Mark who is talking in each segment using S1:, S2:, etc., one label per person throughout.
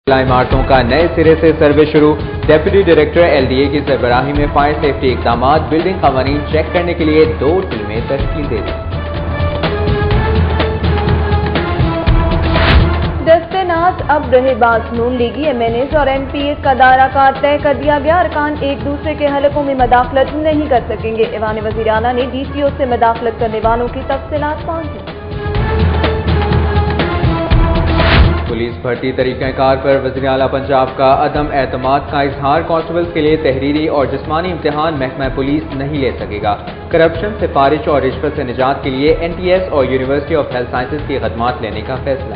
S1: عمارتوں کا نئے سرے سے سروے شروع، ڈیپٹی ڈائریکٹر LDA کی سربراہی میں فائر سیفٹی اقدامات، بلڈنگ قوانین چیک کرنے کے لیے 2 ٹیمیں تشکیل دے دی۔
S2: دستِ ناز اب رہے باز، نون لیگی MNAs اور MPAs کا دائرہ کار طے کر دیا گیا، ارکان ایک دوسرے کے حلقوں میں مداخلت نہیں کر سکیں گے۔ ایوان وزیر اعلیٰ نے DCO سے مداخلت کرنے والوں کی تفصیلات مانگی۔
S1: پولیس بھرتی طریقہ کار پر وزیر اعلیٰ پنجاب کا عدم اعتماد کا اظہار، کانسٹیبلز کے لیے تحریری اور جسمانی امتحان محکمہ پولیس نہیں لے سکے گا۔ کرپشن، سفارش اور رشوت سے نجات کے لیے NTS اور یونیورسٹی آف ہیلتھ سائنسز کی خدمات لینے کا فیصلہ۔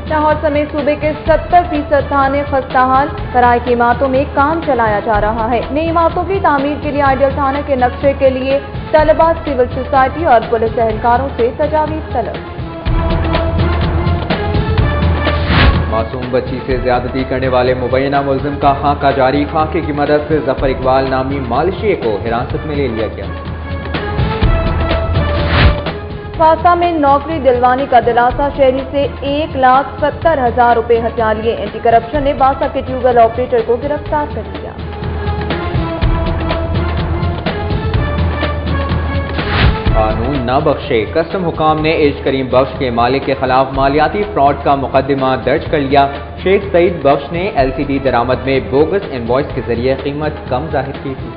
S2: لاہور سمیت صوبے کے 70% تھانے خستہ حال، کرائے کی عمارتوں میں کام چلایا جا رہا ہے۔ نئی عمارتوں کی تعمیر کے لیے آئیڈیل تھانے کے نقشے کے لیے طلباء، سول سوسائٹی اور پولیس اہلکاروں سے تجاویز طلب۔
S1: معصوم بچی سے زیادتی کرنے والے مبینہ ملزم کا خاکہ جاری، خاکے کی مدد سے ظفر اقبال نامی مالشیے کو حراست میں لے لیا گیا۔
S2: فاسا میں نوکری دلوانے کا دلاسا، شہری سے 1,70,000 روپے ہتھیا لیے۔ اینٹی کرپشن نے باسا کے ٹیوب ویل آپریٹر کو گرفتار کر لیا۔
S1: قانون نہ بخشے، کسٹم حکام نے ایج کریم بخش کے مالک کے خلاف مالیاتی فراڈ کا مقدمہ درج کر لیا۔ شیخ سعید بخش نے LCD درآمد میں بوگس انوائس کے ذریعے قیمت کم ظاہر کی تھی۔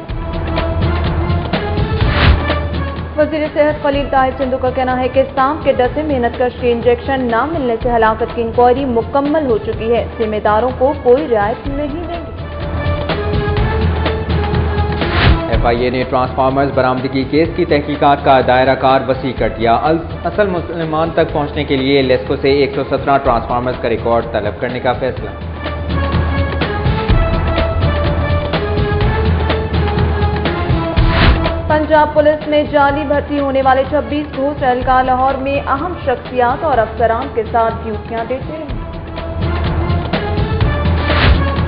S2: وزیر صحت خلیل طاہر سندھو کا کہنا ہے کہ سانپ کے ڈس سے محنت کش کے انجیکشن نہ ملنے سے ہلاکت کی انکوائری مکمل ہو چکی ہے، ذمہ داروں کو کوئی رعایت نہیں دیں گے۔
S1: FIA نے ٹرانسفارمرز برآمدگی کیس کی تحقیقات کا دائرہ کار وسیع کر دیا۔ اصل مسلمان تک پہنچنے کے لیے لیسکو سے 117 ٹرانسفارمرز کا ریکارڈ طلب کرنے کا فیصلہ۔
S2: پنجاب پولیس میں جعلی بھرتی ہونے والے 26 گھوسٹ اہلکار لاہور میں اہم شخصیات اور افسران کے ساتھ ڈیوٹیاں دیتے رہے۔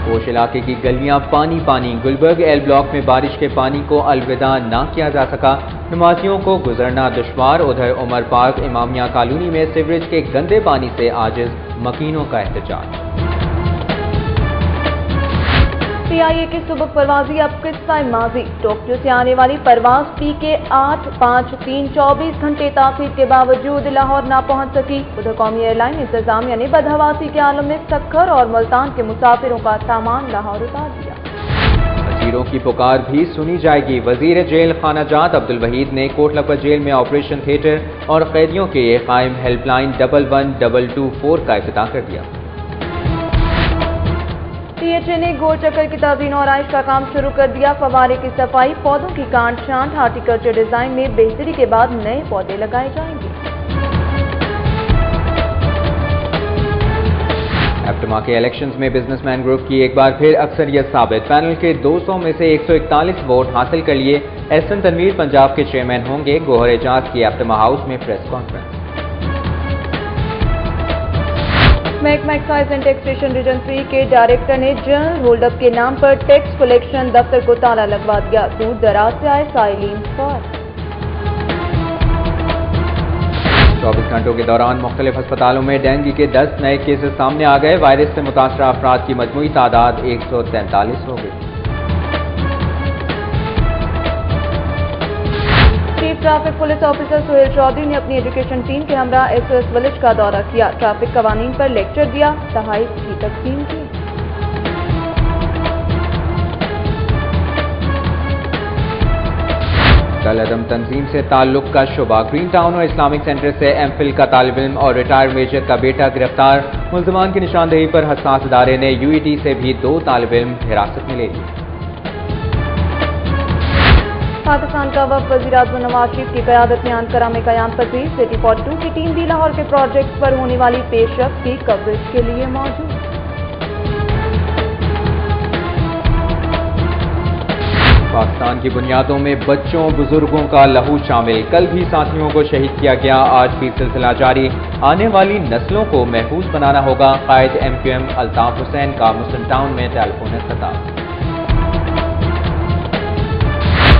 S1: کوش علاقے کی گلیاں پانی پانی، گلبرگ ایل بلاک میں بارش کے پانی کو الوداع نہ کیا جا سکا، نمازیوں کو گزرنا دشوار۔ ادھر عمر پارک امامیہ کالونی میں سیوریج کے گندے پانی سے عاجز مکینوں کا احتجاج۔
S2: CIA کی سبک پروازی اب قصہ ماضی، ٹوکیو سے آنے والی پرواز PK853 24 گھنٹے تاخیر کے باوجود لاہور نہ پہنچ سکی۔ ادھر قومی ایئر لائن انتظامیہ نے بدحواسی کے عالم میں سکھر اور ملتان کے مسافروں کا سامان لاہور اتار دیا۔
S1: وزیروں کی پکار بھی سنی جائے گی، وزیر جیل خانہ جات عبدالوحید نے کوٹ لکھپت جیل میں آپریشن تھیٹر اور قیدیوں کے لیے قائم ہیلپ لائن 11224 کا افتتاح کر دیا۔
S2: THA نے گول چکر کی تعزین اور آرائش کا کام شروع کر دیا، فوارے کی صفائی، پودوں کی کانٹ چھانٹ، ہارٹیکلچر ڈیزائن میں بہتری کے بعد نئے پودے لگائے جائیں گے۔
S1: ایپٹما کے الیکشنز میں بزنس مین گروپ کی ایک بار پھر اکثریت ثابت، پینل کے 200 میں سے 141 ووٹ حاصل کر لیے۔ احسن تنویر پنجاب کے چیئرمین ہوں گے، گوہر اعجاز کی ایپٹما ہاؤس میں پریس کانفرنس۔
S2: محکمہ ایکسائز اینڈ ٹیکسیشن ریجن 3 کے ڈائریکٹر نے جنرل ہولڈ اپ کے نام پر ٹیکس کلیکشن دفتر کو تالا لگوا دیا، دور دراز سے آئے سائلین فار۔
S1: 24 گھنٹوں کے دوران مختلف ہسپتالوں میں ڈینگی کے 10 نئے کیسز سامنے آ گئے، وائرس سے متاثرہ افراد کی مجموعی تعداد 143 ہو گئی۔ Chief
S2: traffic police officer Sohail Chaudhry نے اپنی ایجوکیشن ٹیم کے ہمراہ SOS ولیج کا دورہ کیا، ٹریفک قوانین پر لیکچر دیا، تحائف کی تقسیم کی۔
S1: کل عدم تنظیم سے تعلق کا شبہ، گرین ٹاؤن اور اسلامک سینٹر سے MPhil کا طالب علم اور ریٹائر میجر کا بیٹا گرفتار، ملزمان کی نشاندہی پر حساس ادارے نے UET سے بھی 2 طالب علم حراست میں لے لیے۔
S2: پاکستان کا وفد وزیر اعظم نواز شریف کی قیادت میں انقرہ میں قیام پذیر، سٹی 42 کی ٹیم بھی لاہور کے پروجیکٹس پر ہونے والی پیش رفت کی کوریج کے لیے موجود۔
S1: پاکستان کی بنیادوں میں بچوں بزرگوں کا لہو شامل، کل بھی ساتھیوں کو شہید کیا گیا، آج بھی سلسلہ جاری، آنے والی نسلوں کو محفوظ بنانا ہوگا، قائد MQM الطاف حسین کا مسلم ٹاؤن میں ٹیلیفون خطاب۔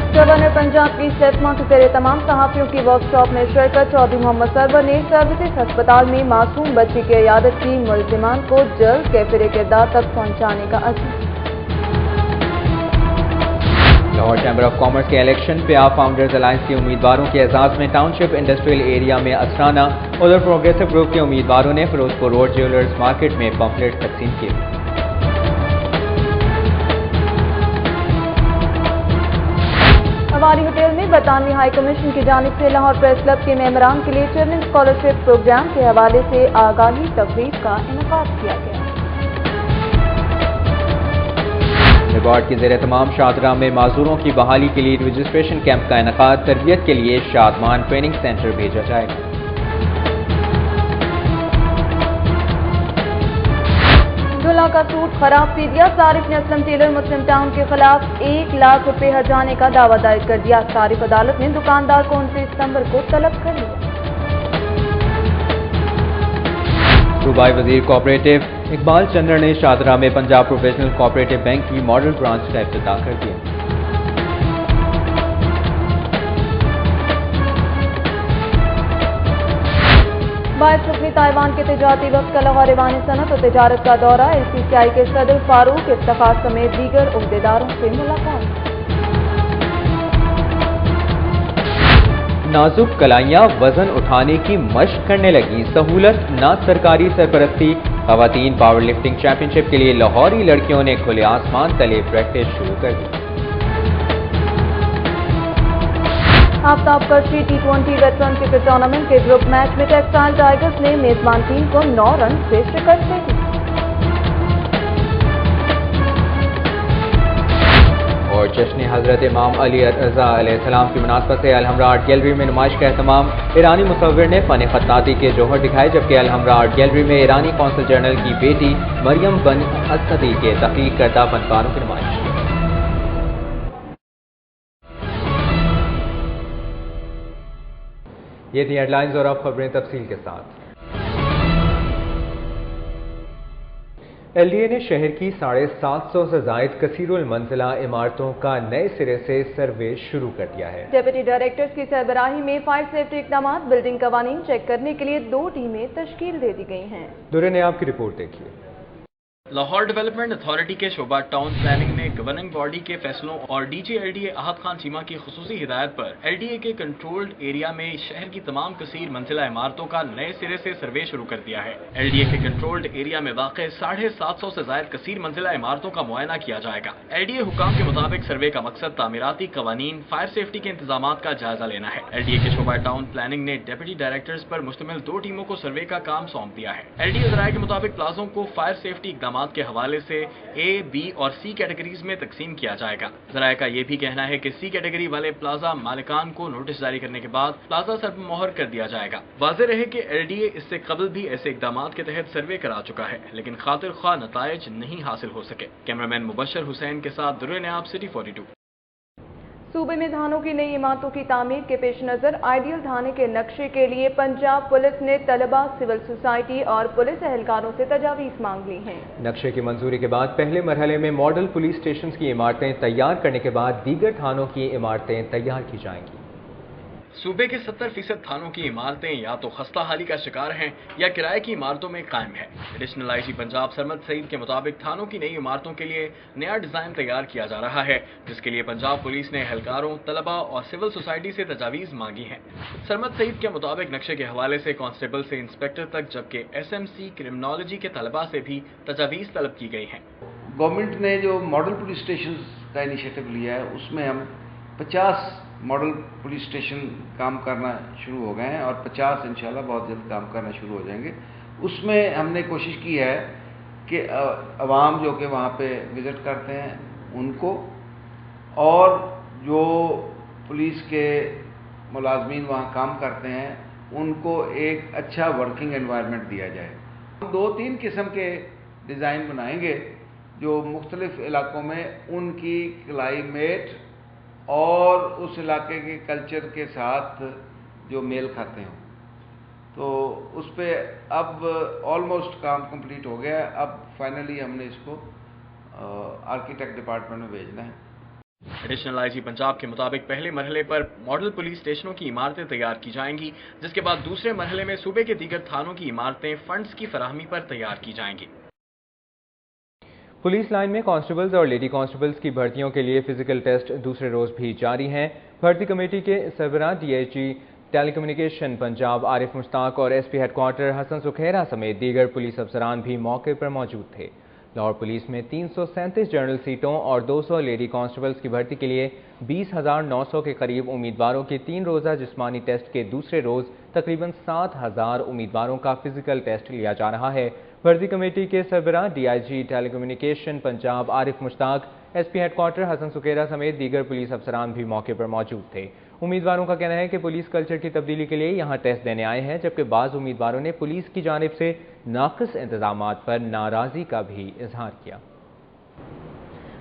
S2: गवर्नर पंजाब की सेफमा के जेर तमाम सहाफियों की वर्कशॉप में शिरकत। चौधरी मोहम्मद सरवर ने सर्विसेज अस्पताल में मासूम बच्ची की इयादत की। मुलजिमान को जल्द कैफिर किरदार तक पहुंचाने का अज़्म।
S1: लाहौर चैम्बर ऑफ कॉमर्स के इलेक्शन पे आप फाउंडर्स अलायंस के उम्मीदवारों के एजाज में टाउनशिप इंडस्ट्रियल एरिया में असराना। उधर प्रोग्रेसिव ग्रुप के उम्मीदवारों ने फिरोजपुर रोड ज्वेलर्स मार्केट में पम्फलेट तकसीम किए।
S2: हवारी होटल में बरतानवी हाई कमीशन की जानिब से लाहौर प्रेस क्लब के मेंबरान के लिए चेयरमैन स्कॉलरशिप प्रोग्राम के हवाले से आगाही तकरीब का इनेकाद किया गया।
S1: रिकॉर्ड के जेर तमाम शादरा में माजूरों की बहाली के लिए रजिस्ट्रेशन कैंप का इनेकाद। तरबियत के लिए शादमान ट्रेनिंग सेंटर भेजा जाएगा।
S2: दूल्हा का सूट खराब सी दिया। सारिफ ने असलम टेलर मुस्लिम टाउन के खिलाफ 1 लाख रुपए हर्जाने का दावा दायर कर दिया। सारिफ अदालत ने दुकानदार को 29 सितंबर को तलब कर लिया।
S1: सूबाई वजीर कोऑपरेटिव इकबाल चंद्र ने शादरा में पंजाब प्रोफेशनल कोऑपरेटिव बैंक की मॉडल ब्रांच का इफ्तिताह कर दिया।
S2: 22 रुकनी ताइवान के तिजारती वक्त का लाहौर ऐवान सनत और तिजारत का दौरा। LCCI के सदर फारूक इफ्तिखार समेत दीगर उहदेदारों से मुलाकात।
S1: नाजुक कलाइयां वजन उठाने की मशक करने लगी। सहूलत ना सरकारी सरपरस्ती। खवातीन पावर लिफ्टिंग चैंपियनशिप के लिए लाहौरी लड़कियों ने खुले आसमान तले प्रैक्टिस शुरू कर दी। Aftab Qureshi T20 veteran cricket tournament के ग्रुप मैच में टेक्सटाइल टाइगर्स ने मेजबान टीम को 9 रन से शिकस्त दे दी। और जश्न हजरत इमाम अली रज़ा अलैहिस्सलाम की मुनासबत से अलहमरा आर्ट गैलरी में नुमाइश का एहतमाम। ईरानी मुसव्विर ने फन खत्ताती के जौहर दिखाए, जबकि अलहमरा आर्ट गैलरी में ईरानी कौंसल जनरल की बेटी मरियम बन असदी के तख्लीक करदा फनकारों की नुमाइश। ये थी हेडलाइंस और अब खबरें तफसील के साथ। LDA ने शहर की 750 से जायद कसीरुल मंजिला इमारतों का नए सिरे से सर्वे शुरू कर दिया है।
S2: डेप्यूटी डायरेक्टर्स की सरबराही में फायर सेफ्टी इकदाम, बिल्डिंग कवानीन चेक करने के लिए 2 टीमें तश्कील दे दी गई हैं।
S1: दुर्रे ने आपकी रिपोर्ट देखी।
S3: लाहौर डेवलपमेंट अथॉरिटी के शोबा टाउन प्लानिंग ने गवर्निंग बॉडी के फैसलों और DG LDA अहद खान चीमा की खुसूसी हिदायत पर LDA के कंट्रोल्ड एरिया में शहर की तमाम कसीर मंजिला इमारतों का नए सिरे से सर्वे शुरू कर दिया है। LDA के कंट्रोल्ड एरिया में वाक़ 750 से जायद कसीर मंजिला इमारतों का मुआयना किया जाएगा। LDA हुकाम के मुताबिक सर्वे का मकसद तामीराती कवानीन, फायर सेफ्टी के इंतजाम का जायजा लेना है। LDA के शोबा टाउन प्लानिंग ने डेप्यूटी डायरेक्टर्स पर मुश्तमिल 2 टीमों को सर्वे का काम सौंप दिया है। LDA ज़राए के मुताबिक प्लाजों को फायर सेफ्टी इकदाम के हवाले से A, B और C कैटेगरीज में तकसीम किया जाएगा। ज़राए का यह भी कहना है कि C कैटेगरी वाले प्लाजा मालिकान को नोटिस जारी करने के बाद प्लाजा सर पर मोहर कर दिया जाएगा। वाज़ेह रहे कि LDA इससे कबल भी ऐसे इकदाम के तहत सर्वे करा चुका है, लेकिन खातिर ख्वाह नताइज नहीं हासिल हो सके। कैमरामैन मुबशर हुसैन के साथ दुर्रे ने आप सिटी 42।
S2: सूबे में थानों की नई इमारतों की तामीर के पेश नज़र आइडियल थाने के नक्शे के लिए पंजाब पुलिस ने तलबा, सिविल सोसाइटी और पुलिस एहलकारों से तजावीज़ मांग ली हैं।
S1: नक्शे की मंजूरी के बाद पहले मरहले में मॉडल पुलिस स्टेशन की इमारतें तैयार करने के बाद दीगर थानों की इमारतें तैयार की जाएंगी।
S3: सूबे के 70% थानों की इमारतें या तो खस्ता हाली का शिकार हैं या किराए की इमारतों में कायम है। एडिशनल IG पंजाब सरमद सईद के मुताबिक थानों की नई इमारतों के लिए नया डिजाइन तैयार किया जा रहा है, जिसके लिए पंजाब पुलिस ने एहलकारों, तलबा और सिविल सोसाइटी से तजावीज़ मांगी हैं। सरमद सईद के मुताबिक नक्शे के हवाले से कांस्टेबल से इंस्पेक्टर तक, जबकि SMC क्रिमिनोलॉजी के तलबा से भी तजावीज़ तलब की गई हैं।
S4: गवर्नमेंट ने जो मॉडल पुलिस स्टेशन का इनिशिएटिव लिया है, उसमें हम 50 मॉडल पुलिस स्टेशन काम करना शुरू हो गए हैं और 50 इंशाल्लाह बहुत जल्द काम करना शुरू हो जाएंगे। उसमें हमने कोशिश की है कि अवाम जो कि वहाँ पे विज़िट करते हैं उनको, और जो पुलिस के मुलाजमीन वहाँ काम करते हैं उनको एक अच्छा वर्किंग एनवायरनमेंट दिया जाए। 2-3 किस्म के डिज़ाइन बनाएंगे जो मुख्तलिफ इलाकों में उनकी क्लाइमेट और उस इलाके के कल्चर के साथ जो मेल खाते हों। तो उस पर अब ऑलमोस्ट काम कंप्लीट हो गया है। अब फाइनली हमने इसको आर्किटेक्ट डिपार्टमेंट में भेजना है।
S3: एडिशनल आईजी पंजाब के मुताबिक पहले मरहले पर मॉडल पुलिस स्टेशनों की इमारतें तैयार की जाएंगी, जिसके बाद दूसरे मरहले में सूबे के दीगर थानों की इमारतें फंड्स की फराहमी पर तैयार की जाएंगी।
S1: पुलिस लाइन में कांस्टेबल्स और लेडी कांस्टेबल्स की भर्तियों के लिए फिजिकल टेस्ट दूसरे रोज भी जारी हैं। भर्ती कमेटी के सरबराह डीआईजी टेलीकम्युनिकेशन पंजाब आरिफ मुश्ताक और एसपी हेडक्वार्टर हसन सुखेरा समेत दीगर पुलिस अफसरान भी मौके पर मौजूद थे। लाहौर पुलिस में 337 जनरल सीटों और 200 लेडी कांस्टेबल्स की भर्ती के लिए 20,900 के करीब उम्मीदवारों के 3 रोज़ा जिस्मानी टेस्ट के दूसरे रोज तकरीबन 7,000 उम्मीदवारों का फिजिकल टेस्ट लिया जा रहा है। भर्ती कमेटी के सरबराह DIG telecommunication Punjab Arif Mushtaq, SP headquarter Hassan Sukhera समेत दीगर पुलिस अफसरान भी मौके पर मौजूद थे। उम्मीदवारों का कहना है कि पुलिस कल्चर की तब्दीली के लिए यहां टेस्ट देने आए हैं, जबकि बाज़ उम्मीदवारों ने पुलिस की जानिब से नाक़िस इंतजामात पर नाराज़गी का भी इजहार किया।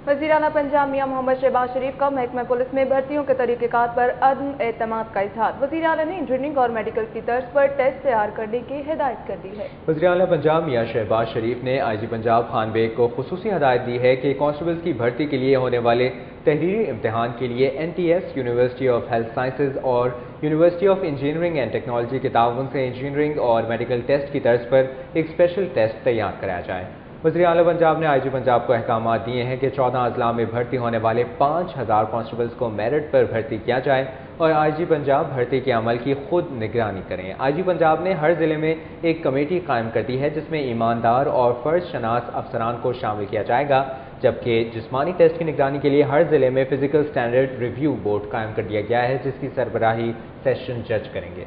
S2: वज़ीर आला पंजाब मियां मोहम्मद शहबाज शरीफ का महकमा पुलिस में भर्तियों के तरीक़ेकार पर अदम एतमाद का इजहार। वज़ीर आला ने इंजीनियरिंग और मेडिकल की तर्ज पर टेस्ट तैयार करने की हिदायत कर दी है।
S1: वज़ीर आला पंजाब मियां शहबाज शरीफ ने आईजी पंजाब खान बेग को खुसूसी हिदायत दी है कि कांस्टेबल्स की भर्ती के लिए होने वाले तहरीरी इम्तिहान के लिए NTS, university of health sciences और university of engineering and technology के ताउन से इंजीनियरिंग और मेडिकल टेस्ट की तर्ज पर एक स्पेशल टेस्ट तैयार कराया जाए। वज़ीर आला पंजाब ने आईजी पंजाब को अहकामात दिए हैं कि 14 अजला में भर्ती होने वाले 5,000 कांस्टेबल्स को मेरिट पर भर्ती किया जाए और आईजी पंजाब भर्ती के अमल की खुद निगरानी करें। आईजी पंजाब ने हर जिले में एक कमेटी कायम कर दी है, जिसमें ईमानदार और फर्ज शनास अफसरान को शामिल किया जाएगा, जबकि जिस्मानी टेस्ट की निगरानी के लिए हर जिले में फिजिकल स्टैंडर्ड रिव्यू बोर्ड कायम कर दिया गया है, जिसकी सरबराही सेशन जज करेंगे।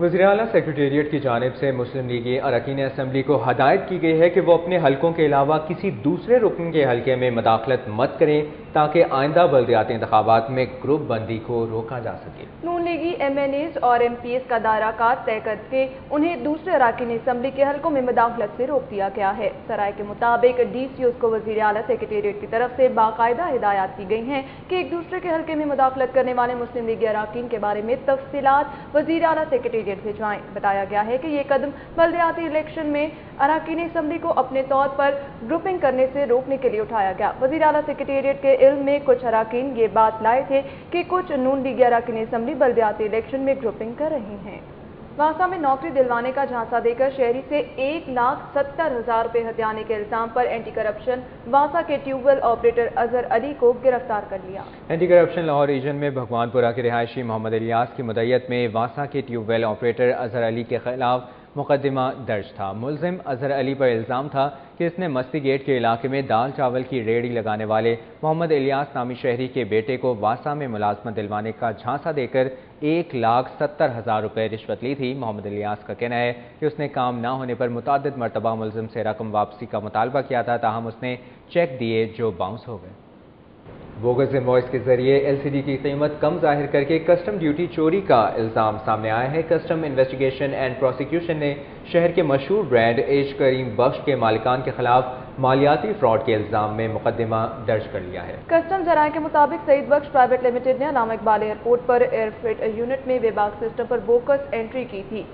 S1: वज़ीर आला सेक्रेटेरिएट की जानिब से मुस्लिम लीगी अरकान असम्बली को हदायत की गई है कि वो अपने हलकों के अलावा किसी दूसरे रुकन के हलके में मदाखलत मत करें, ताकि आइंदा बल्दियाती इंतखाबात में ग्रुप बंदी को रोका जा सके।
S2: नून लीगी MNAs और MPs का दायरा कार तय करके उन्हें दूसरे अरकान असम्बली के हलकों में मदाखलत से रोक दिया गया है। सराय के मुताबिक DCOs को वज़ीर आला सेक्रेटेरिएट की तरफ से बाकायदा हिदायत की गई हैं कि एक दूसरे के हलके में मदाखलत करने वाले मुस्लिम लीगी अरकान के बारे में तफसीलात वज़ीर आला सेक्रेटेरिएट भिजवाएं। बताया गया है कि ये कदम बल्दियाती इलेक्शन में अरकान असम्बली को अपने तौर पर ग्रुपिंग करने से रोकने के लिए उठाया गया। वज़ीर आला सेक्रेटेरिएट के इल्म में कुछ अरकान ये बात लाए थे कि कुछ नून लीगी अरकान असम्बली बल्दियाती इलेक्शन में ग्रुपिंग कर रही हैं। वासा में नौकरी दिलवाने का झांसा देकर शहरी से 1,70,000 रुपए हथियाने के इल्जाम पर एंटी करप्शन वासा के ट्यूबवेल ऑपरेटर अजहर अली को गिरफ्तार कर लिया।
S1: एंटी करप्शन लाहौर रीजन में भगवानपुरा के रिहायशी मोहम्मद इलियास की मुद्दत में वासा के ट्यूबवेल ऑपरेटर अजहर अली के खिलाफ मुकदमा दर्ज था। मुलजिम अजहर अली पर इल्ज़ाम था कि इसने मस्ती गेट के इलाके में दाल चावल की रेहड़ी लगाने वाले मोहम्मद इलियास नामी शहरी के बेटे को वासा में मुलाजमत दिलवाने का झांसा देकर 1,70,000 रुपए रिश्वत ली थी। मोहम्मद इलियास का कहना है कि उसने काम ना होने पर मुतादिद मरतबा मुलजिम से रकम वापसी का मुतालबा किया था, ताहम उसने चेक दिए जो बाउंस हो गए। बोगस इनवॉइस के जरिए LCD की कीमत कम जाहिर करके कस्टम ड्यूटी चोरी का इल्ज़ाम सामने आया है। कस्टम इन्वेस्टिगेशन एंड प्रोसिक्यूशन ने शहर के मशहूर ब्रांड एज करीम बख्श के मालिकान के खिलाफ मालियाती फ्रॉड के इल्ज़ाम में मुकदमा दर्ज कर लिया है।
S2: कस्टम जराये के मुताबिक सईद बख्श प्राइवेट लिमिटेड ने अलामा इकबाल एयरपोर्ट पर एयरफ्रेट यूनिट में बेबाक सिस्टम पर बोकस एंट्री की थी।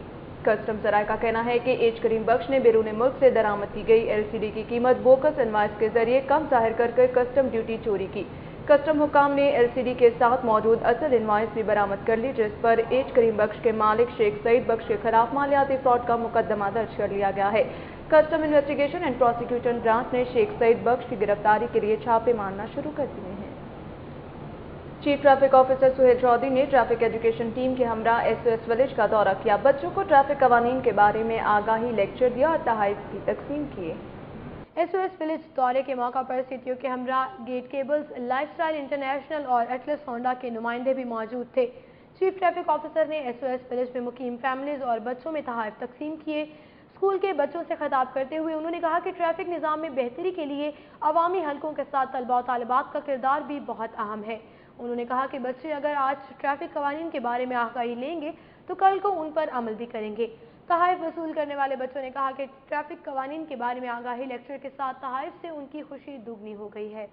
S2: कस्टम जराये का कहना है कि एज करीम बख्श ने बैरून मुल्क से दरामद की गई LCD की कीमत बोकस इनवॉइस के जरिए कम जाहिर करके कस्टम ड्यूटी चोरी की। कस्टम हुकाम ने LCD के साथ मौजूद असल इनवॉइस भी बरामद कर ली, जिस पर एज करीम बख्श के मालिक शेख सईद बख्श के खिलाफ मालियाती फ्रॉड का मुकदमा दर्ज कर लिया गया है। Custom investigation and prosecution branch ने शेख सईद बख्श की गिरफ्तारी के लिए छापे मारना शुरू कर दिए हैं। Chief traffic officer Sohail Chaudhry ने ट्रैफिक एजुकेशन टीम के हमरा SOS विलेज का दौरा किया। बच्चों को ट्रैफिक कवानीन के बारे में आगाही लेक्चर दिया और तहाइफ की तकसीम किए।
S5: SOS विलेज दौरे के मौका पर सिटियों के हमरा गेट केबल्स, लाइफस्टाइल इंटरनेशनल और एटलस होंडा के नुमाइंदे भी मौजूद थे। चीफ ट्रैफिक ऑफिसर ने SOS विलेज में मुकीम फैमिलीज और बच्चों में तहाइफ तकसीम किए। स्कूल के बच्चों से खिताब करते हुए उन्होंने कहा कि ट्रैफिक निज़ाम में बेहतरी के लिए अवामी हलकों के साथ तलबा और तालिबात का किरदार भी बहुत अहम है। उन्होंने कहा कि बच्चे अगर आज ट्रैफिक कवानीन के बारे में आगाही लेंगे तो कल को उन पर अमल भी करेंगे। तहाइफ वसूल करने वाले बच्चों ने कहा कि ट्रैफिक कवानीन के बारे में आगाही लेक्चर के साथ तहाइफ से उनकी खुशी दुगनी हो गई है।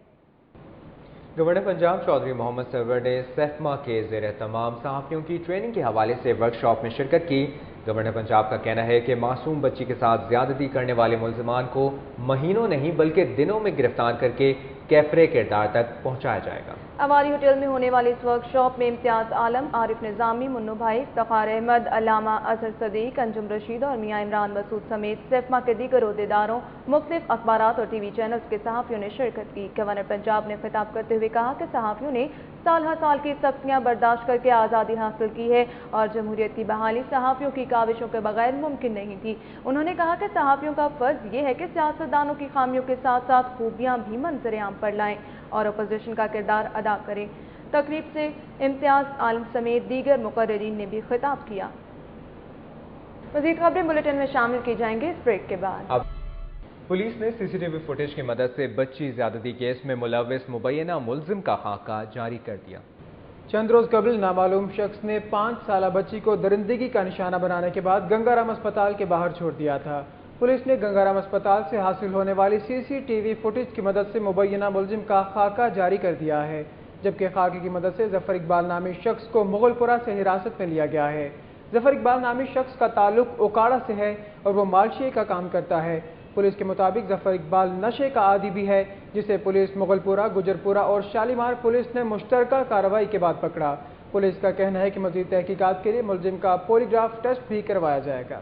S1: गवर्नर पंजाब चौधरी मोहम्मद सरवर ने सेफमा के ज़ेर तमाम सहाफ़ियों की ट्रेनिंग के हवाले से वर्कशॉप में शिरकत की। गवर्नर पंजाब का कहना है कि मासूम बच्ची के साथ ज्यादती करने वाले मुल्ज़िमान को महीनों नहीं बल्कि दिनों में गिरफ्तार करके कैफरे किरदार तक पहुँचाया जाएगा।
S2: अवारी होटल में होने वाली इस वर्कशॉप में इम्तियाज आलम, आरिफ निजामी, मुन्नू भाई, इफ्तिखार अहमद, अल्लामा अजहर सदीक, अंजुम रशीद और मियां इमरान मसूद समेत सेफमा के दीगर ओहदेदारों, मुख्तलिफ अखबारात और टीवी चैनल्स के सहाफ़ियों ने शिरकत की। गवर्नर पंजाब ने खिताब करते हुए कहा कि सहाफ़ियों ने साल हर साल की सख्तियाँ बर्दाश्त करके आज़ादी हासिल की है और जमहूरियत की बहाली सहाफ़ियों की काविशों के बगैर मुमकिन नहीं थी। उन्होंने कहा कि सहाफ़ियों का फ़र्ज़ ये है कि सियासतदानों की खामियों के साथ साथ खूबियाँ भी मंजर आम पर लाएँ और अपोजिशन का किरदार अदा करें। तकरीब से इम्तियाज आलम समेत दीगर मुकर्ररीन ने भी खिताब किया। मज़ीद खबरें बुलेटिन में शामिल की जाएंगी इस ब्रेक के बाद।
S1: पुलिस ने सीसीटीवी फुटेज की मदद से बच्ची ज्यादती केस में मुलव्विस मुबैना मुलजिम का खाका जारी कर दिया।
S6: चंद रोज कबल नामालूम शख्स ने 5 साला बच्ची को दरिंदगी का निशाना बनाने के बाद गंगाराम अस्पताल के बाहर छोड़ दिया था। पुलिस ने गंगाराम अस्पताल से हासिल होने वाली सीसीटीवी फुटेज की मदद से मुबैना मुलजिम का खाका जारी कर दिया है, जबकि खाके की मदद से जफर इकबाल नामी शख्स को मुगलपुरा से हिरासत में लिया गया है। जफर इकबाल नामी शख्स का ताल्लुक ओकाड़ा से है और वो मालशिए का काम करता है। पुलिस के मुताबिक जफर इकबाल नशे का आदी भी है, जिसे पुलिस मुगलपुरा, गुजरपुरा और शालीमार पुलिस ने मुश्तरका कार्रवाई के बाद पकड़ा। पुलिस का कहना है कि मज़ीद तहकीकात के लिए मुलजिम का पॉलीग्राफ टेस्ट भी करवाया जाएगा।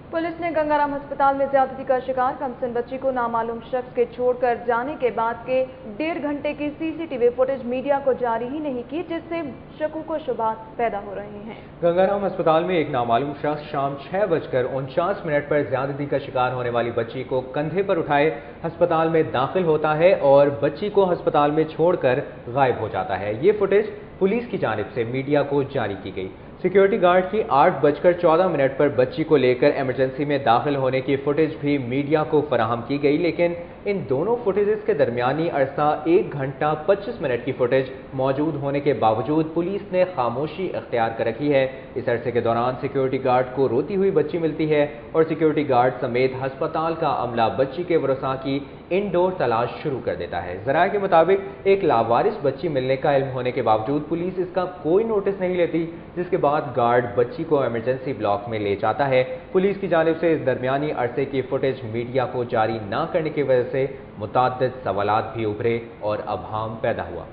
S2: पुलिस ने गंगाराम अस्पताल में ज्यादती का शिकार कमसिन बच्ची को नामालूम शख्स के छोड़कर जाने के बाद के 1.5 घंटे की सीसीटीवी फुटेज मीडिया को जारी ही नहीं की, जिससे शकूक व शुबात पैदा हो रहे हैं।
S1: गंगाराम अस्पताल में एक नामालूम शख्स शाम 6:49 पर ज्यादती का शिकार होने वाली बच्ची को कंधे पर उठाए अस्पताल में दाखिल होता है और बच्ची को अस्पताल में छोड़कर गायब हो जाता है। ये फुटेज पुलिस की जानिब से मीडिया को जारी की गई। सिक्योरिटी गार्ड की 8:14 पर बच्ची को लेकर इमरजेंसी में दाखिल होने की फुटेज भी मीडिया को फराहम की गई, लेकिन इन दोनों फुटेजेस के दरमियानी अरसा 1 घंटा 25 मिनट की फुटेज मौजूद होने के बावजूद पुलिस ने खामोशी अख्तियार कर रखी है। इस अरसे के दौरान सिक्योरिटी गार्ड को रोती हुई बच्ची मिलती है और सिक्योरिटी गार्ड समेत अस्पताल का अमला बच्ची के वरसा की इंडोर तलाश शुरू कर देता है। ज़राए के मुताबिक एक लावारिस बच्ची मिलने का इल्म होने के बावजूद पुलिस इसका कोई नोटिस नहीं लेती, जिसके बाद गार्ड बच्ची को इमरजेंसी ब्लॉक में ले जाता है। पुलिस की जानिब से इस दरमियानी अरसे की फुटेज मीडिया को जारी न करने की वजह से मुताद्दिद सवालात भी उभरे और अबहाम पैदा हुआ।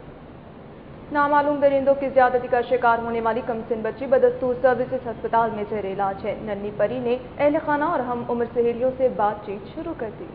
S2: नामालूम दरिंदों की ज्यादती का शिकार होने वाली कमसिन बच्ची बदस्तूर सर्विसेज अस्पताल में जेर इलाज है। नन्ही परी ने अहल खाना और हम उम्र सहेलियों से बातचीत शुरू कर दी।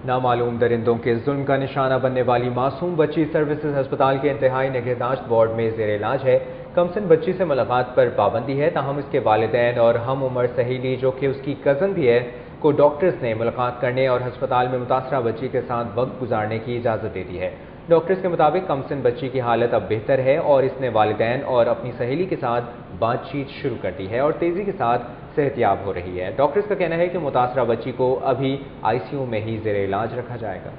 S1: नामालूम दरिंदों के जुल्म का निशाना बनने वाली मासूम बच्ची सर्विसेज अस्पताल के इंतहाई निगहदाश्त वार्ड में जेर इलाज है। कमसिन बच्ची से मुलाकात पर पाबंदी है, ताहम इसके वालिदैन और हम उम्र सहेली जो कि उसकी कज़न भी है को डॉक्टर्स ने मुलाकात करने और अस्पताल में मुतासरा बच्ची के साथ वक्त गुजारने की इजाज़त दे दी है। डॉक्टर्स के मुताबिक कमसिन बच्ची की हालत अब बेहतर है और इसने वालिदैन और अपनी सहेली के साथ बातचीत शुरू कर दी है और तेज़ी के साथ सेहतियाब हो रही है। डॉक्टर्स का कहना है कि मुतासरा बच्ची को अभी आईसीयू में ही जेर इलाज रखा जाएगा।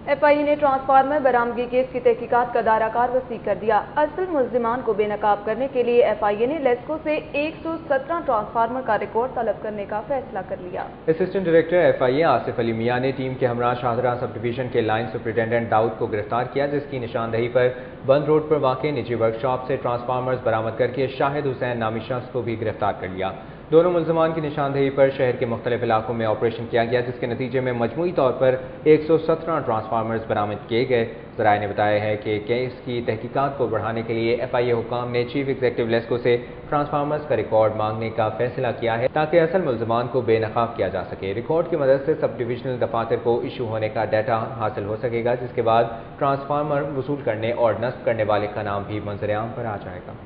S2: एफआईए ने ट्रांसफार्मर बरामदगी केस की तहकीकात का दायरा वसी कर दिया। असल मुल्जिमान को बेनकाब करने के लिए एफआईए ने लेस्को से 117 ट्रांसफार्मर का रिकॉर्ड तलब करने का फैसला कर लिया।
S1: Assistant director FIA Asif Ali Mian ने टीम के हमरा शाहजहां सब डिवीजन के लाइन सुपरिटेंडेंट दाऊद को गिरफ्तार किया, जिसकी निशानदही पर बंद रोड पर वाक़ निजी वर्कशॉप से ट्रांसफार्मर्स बरामद करके शाहिद हुसैन नामी शख्स को भी गिरफ्तार कर लिया। दोनों मुल्ज़िमान की निशानदही पर शहर के मुख्तलिफ इलाकों में ऑपरेशन किया गया, जिसके नतीजे में मजमूई तौर पर 117 ट्रांसफार्मर्स बरामद किए गए। ज़राए ने बताया है कि केस की तहकीकात को बढ़ाने के लिए एफआईए हुकाम ने चीफ एग्जीक्यूटिव लेस्को से ट्रांसफार्मर्स का रिकॉर्ड मांगने का फैसला किया है ताकि असल मुल्ज़िमान को बेनकाब किया जा सके। रिकॉर्ड की मदद से सब डिविजनल दफातर को इशू होने का डाटा हासिल हो सकेगा, जिसके बाद ट्रांसफार्मर वसूल करने और नस्ब करने वाले का नाम भी मंजर-ए-आम पर आ जाएगा।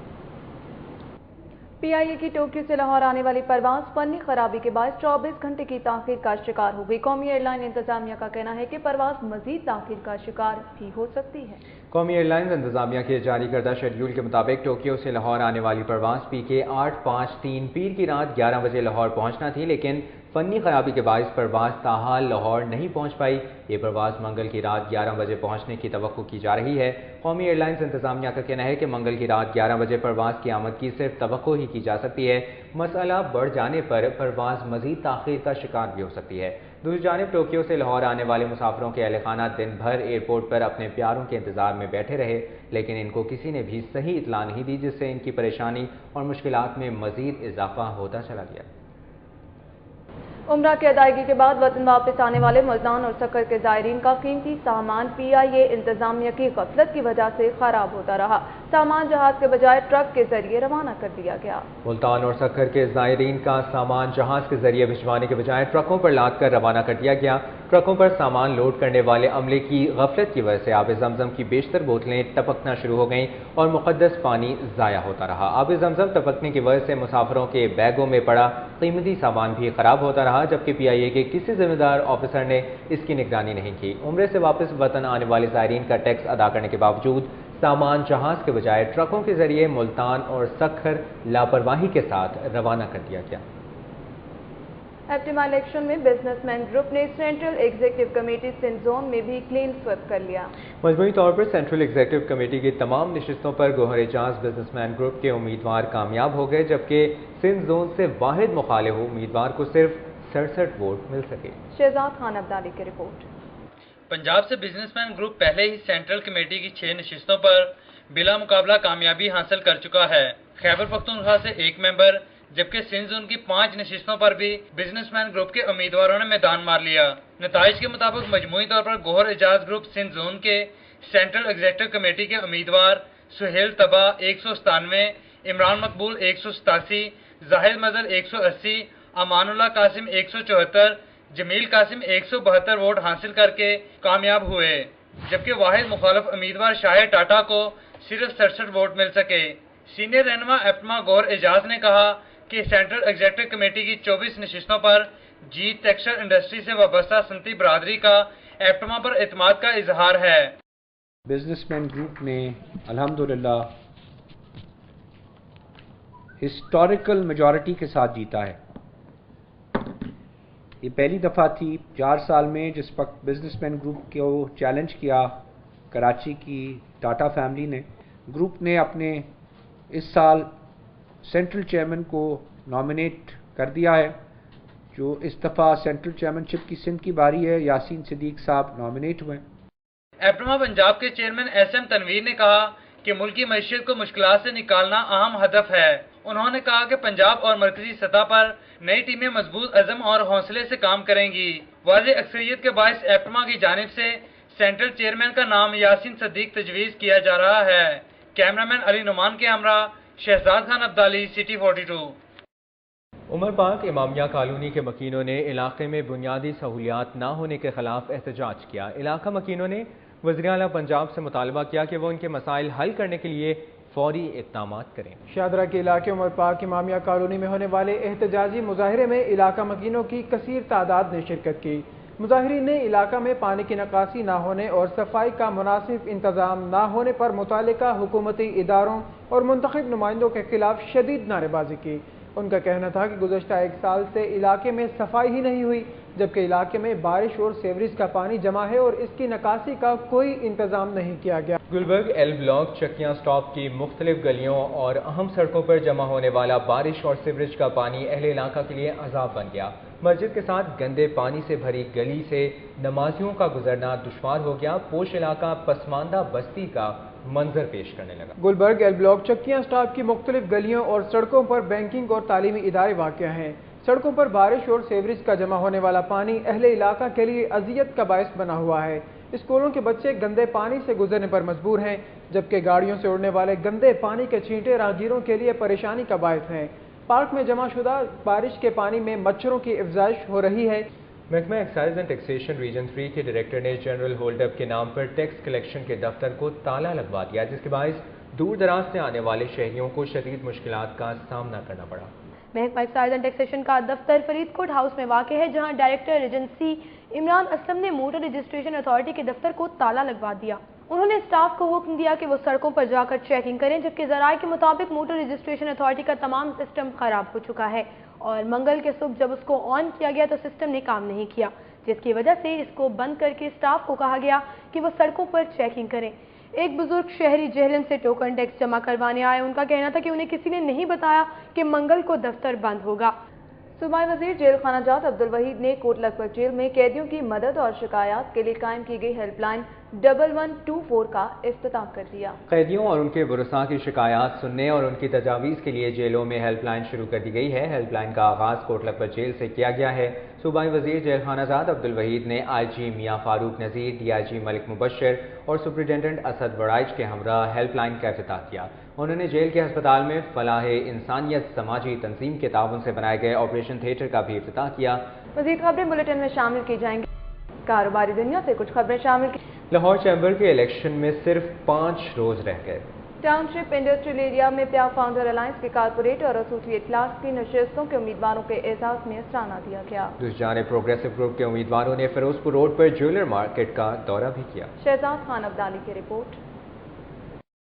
S2: पीआईए की टोक्यो से लाहौर आने वाली परवाज फनी खराबी के बाद 24 घंटे की ताखीर का शिकार हो गई। कौमी एयरलाइन इंतजामिया का कहना है कि परवाज मजीद ताखीर का शिकार भी हो सकती है।
S1: कौमी एयरलाइंस इंतजामिया के जारी करदा शेड्यूल के मुताबिक टोक्यो से लाहौर आने वाली परवाज PK 853 पीर की रात 11 बजे लाहौर पहुंचना थी, लेकिन फनी खराबी के बायस परवाज ताहाल लाहौर नहीं पहुंच पाई। ये परवाज मंगल की रात 11 बजे पहुंचने की तवक्को की जा रही है। कौमी एयरलाइंस इंतजामिया का कहना है कि मंगल की रात 11 बजे परवाज की आमद की सिर्फ तवक्को ही की जा सकती है। मसला बढ़ जाने पर परवाज मजीद ताखीर का शिकार भी हो सकती है। दूसरी जानिब टोक्यो से लाहौर आने वाले मुसाफिरों के अहल खाना दिन भर एयरपोर्ट पर अपने प्यारों के इंतजार में बैठे रहे, लेकिन इनको किसी ने भी सही इतला नहीं दी, जिससे इनकी परेशानी और मुश्किलात में मजीद इजाफा होता चला गया।
S2: عمرہ کی ادائیگی کے بعد وطن واپس آنے والے ملتان اور سکر کے زائرین کا قیمتی سامان PIA انتظامیہ کی غفلت کی وجہ سے خراب ہوتا رہا۔ سامان جہاز کے بجائے ٹرک کے ذریعے روانہ کر دیا گیا۔
S1: ملتان اور سکر کے زائرین کا سامان جہاز کے ذریعے بھجوانے کے بجائے ٹرکوں پر لاد کر روانہ کر دیا گیا۔ ٹرکوں پر سامان لوڈ کرنے والے عملے کی غفلت کی وجہ سے آب زمزم کی بیشتر بوتلیں ٹپکنا شروع ہو گئیں اور مقدس پانی ضائع ہوتا رہا۔ آب زمزم ٹپکنے کی وجہ سے مسافروں کے بیگوں میں پڑا قیمتی سامان بھی خراب ہوتا رہا، جبکہ PIA کے کسی ذمہ دار آفیسر نے اس کی نگرانی نہیں کی۔ عمرے سے واپس وطن آنے والے زائرین کا ٹیکس ادا کرنے کے باوجود سامان جہاز کے بجائے ٹرکوں کے ذریعے ملتان اور سکر لاپرواہی کے ساتھ روانہ کر دیا گیا۔
S2: ایپٹیما الیکشن میں بزنس مین گروپ نے central executive committee Sindh zone میں بھی کلین سویپ کر لیا۔
S1: مجموعی طور پر سینٹرل ایگزیکٹو کمیٹی کی تمام نشستوں پر گوہر اعجاز بزنس مین گروپ کے امیدوار کامیاب ہو گئے، جبکہ سندھ زون سے واحد مخالف امیدوار کو صرف 67 ووٹ مل سکے۔
S2: شہزاد خان عبدالی کی رپورٹ۔
S7: پنجاب سے بزنس مین گروپ پہلے ہی سینٹرل کمیٹی کی 6 نشستوں پر بلا مقابلہ کامیابی حاصل کر چکا ہے۔ خیبر پختونخوا سے 1 ممبر جبکہ سندھ زون کی 5 نشستوں پر بھی بزنس مین گروپ کے امیدواروں نے میدان مار لیا۔ نتائج کے مطابق مجموعی طور پر گوہر اعجاز گروپ سندھ زون کے سینٹرل ایگزیکٹو کمیٹی کے امیدوار سہیل طبا 197، عمران مقبول 187، زاہد مظہر 180، امان اللہ قاسم 174، جمیل قاسم 172 ووٹ حاصل کر کے کامیاب ہوئے، جبکہ واحد مخالف امیدوار شاہد ٹاٹا کو صرف 67 ووٹ مل سکے۔ سینئر رہنما ایپٹما گوہر اعجاز نے کہا کہ سینٹرل ایگزیکٹو کمیٹی کی 24 نشستوں پر جیت ٹیکسٹائل انڈسٹری سے وابستہ صنعتی برادری کا ایپٹما پر اعتماد کا اظہار ہے۔
S8: بزنس مین گروپ نے الحمدللہ ہسٹوریکل میجورٹی کے ساتھ جیتا ہے۔ یہ پہلی دفعہ تھی 4 سال میں جس وقت بزنس مین گروپ کو چیلنج کیا کراچی کی ٹاٹا فیملی نے۔ گروپ نے اپنے اس سال سینٹرل چیئرمین کو نامنیٹ کر دیا ہے۔ جو اس دفعہ سینٹرل چیئرمین شپ کی سندھ کی باری ہے، یاسین صدیق صاحب نامنیٹ ہوئے۔
S7: ایپٹما پنجاب کے چیئرمین SM تنویر نے کہا کہ ملکی معیشت کو مشکلات سے نکالنا اہم ہدف ہے۔ انہوں نے کہا کہ پنجاب اور مرکزی سطح پر نئی ٹیمیں مضبوط عزم اور حوصلے سے کام کریں گی۔ واضح اکثریت کے باعث ایپٹما کی جانب سے سینٹرل چیئرمین کا نام یاسین صدیق تجویز کیا جا رہا ہے۔ کیمرامین علی نعمان کے ہمراہ شہزاد خان عبدالی، سٹی 42۔
S1: عمر پاک امامیہ کالونی کے مکینوں نے علاقے میں بنیادی سہولیات نہ ہونے کے خلاف احتجاج کیا۔ علاقہ مکینوں نے وزیراعلیٰ پنجاب سے مطالبہ کیا کہ وہ ان کے مسائل حل کرنے کے لیے فوری اقدامات کریں۔
S6: شادرہ کے علاقے عمر پاک امامیہ کالونی میں ہونے والے احتجاجی مظاہرے میں علاقہ مکینوں کی کثیر تعداد نے شرکت کی۔ مظاہرین نے علاقہ میں پانی کی نکاسی نہ ہونے اور صفائی کا مناسب انتظام نہ ہونے پر متعلقہ حکومتی اداروں اور منتخب نمائندوں کے خلاف شدید نعرے بازی کی۔ ان کا کہنا تھا کہ گزشتہ 1 سال سے علاقے میں صفائی ہی نہیں ہوئی، جبکہ علاقے میں بارش اور سیوریج کا پانی جمع ہے اور اس کی نکاسی کا کوئی انتظام نہیں کیا گیا۔
S1: گلبرگ ایل بلاک چکیاں سٹاپ کی مختلف گلیوں اور اہم سڑکوں پر جمع ہونے والا بارش اور سیوریج کا پانی اہل علاقہ کے لیے عذاب بن گیا۔ مسجد کے ساتھ گندے پانی سے بھری گلی سے نمازیوں کا گزرنا دشوار ہو گیا۔ پوش علاقہ پسماندہ بستی کا منظر پیش کرنے لگا۔
S6: گلبرگ ایل بلاک چکیاں سٹاپ کی مختلف گلیوں اور سڑکوں پر بینکنگ اور تعلیمی ادارے واقع ہیں۔ سڑکوں پر بارش اور سیوریج کا جمع ہونے والا پانی اہل علاقہ کے لیے اذیت کا باعث بنا ہوا ہے۔ اسکولوں کے بچے گندے پانی سے گزرنے پر مجبور ہیں، جبکہ گاڑیوں سے اڑنے والے گندے پانی کے چھینٹے راہگیروں کے لیے پریشانی کا باعث ہیں۔ پارک میں جمع شدہ بارش کے پانی میں مچھروں کی افزائش ہو رہی ہے۔
S1: محکمہ ایکسائز اینڈ ٹیکسیشن ریجن 3 کے ڈائریکٹر نے جنرل ہولڈ اپ کے نام پر ٹیکس کلیکشن کے دفتر کو تالا لگوا دیا، جس کے باعث دور دراز سے آنے والے شہریوں کو شدید مشکلات کا سامنا کرنا پڑا۔
S5: محکمہ ایکسائز اینڈ ٹیکسیشن کا دفتر فرید کوٹ ہاؤس میں واقع ہے، جہاں ڈائریکٹر ایجنسی عمران اسلم نے موٹر رجسٹریشن اتھارٹی کے دفتر کو تالا لگوا دیا۔ انہوں نے اسٹاف کو حکم دیا کہ وہ سڑکوں پر جا کر چیکنگ کریں، جبکہ ذرائع کے مطابق موٹر رجسٹریشن اتھارٹی کا تمام سسٹم خراب ہو چکا ہے اور منگل کے صبح جب اس کو آن کیا گیا تو سسٹم نے کام نہیں کیا، جس کی وجہ سے اس کو بند کر کے اسٹاف کو کہا گیا کہ وہ سڑکوں پر چیکنگ کریں۔ ایک بزرگ شہری جہلم سے ٹوکن ٹیکس جمع کروانے آئے، ان کا کہنا تھا کہ انہیں کسی نے نہیں بتایا کہ منگل کو دفتر بند ہوگا۔
S2: صوبائی وزیر جیل خانہ جات عبدالوحید نے کوٹ لکھپت جیل میں قیدیوں کی مدد اور شکایات کے لیے قائم کی گئی ہیلپ لائن 1124 का इफ्तिताह कर दिया।
S1: قیدیوں اور ان کے ورثاء کی شکایات سننے اور ان کی تجاویز کے لیے جیلوں میں ہیلپ لائن شروع کر دی گئی ہے۔ ہیلپ لائن کا آغاز کوٹ لکھپت جیل سے کیا گیا ہے۔ صوبائی وزیر جیل خانہ زاد عبدالوحید نے آئی جی میاں فاروق نذیر، ڈی آئی جی ملک مبشر اور سپرنٹینڈنٹ اسد وڑائچ کے ہمراہ ہیلپ لائن کا افتتاح کیا۔ انہوں نے جیل کے ہسپتال میں فلاح انسانیت سماجی تنظیم کے تعاون سے بنائے گئے آپریشن تھیٹر کا بھی افتتاح کیا۔
S2: مزید خبریں بلیٹن میں شامل کی جائیں گی۔ کاروباری دنیا سے کچھ خبریں شامل کی۔
S1: لاہور چیمبر کے الیکشن میں صرف 5 روز رہ گئے۔
S2: ٹاؤن شپ انڈسٹریل ایریا میں پیا فاؤنڈر الائنس کے کارپوریٹ اور ایسوسیٹ کلاس کی نشستوں کے امیدواروں کے اعزاز میں اثرانہ دیا گیا۔
S1: دوسری جانب پروگریسو گروپ کے امیدواروں نے فیروزپور روڈ پر جیولر مارکیٹ کا دورہ بھی کیا۔
S2: شہزاد خان عبدالی کی رپورٹ۔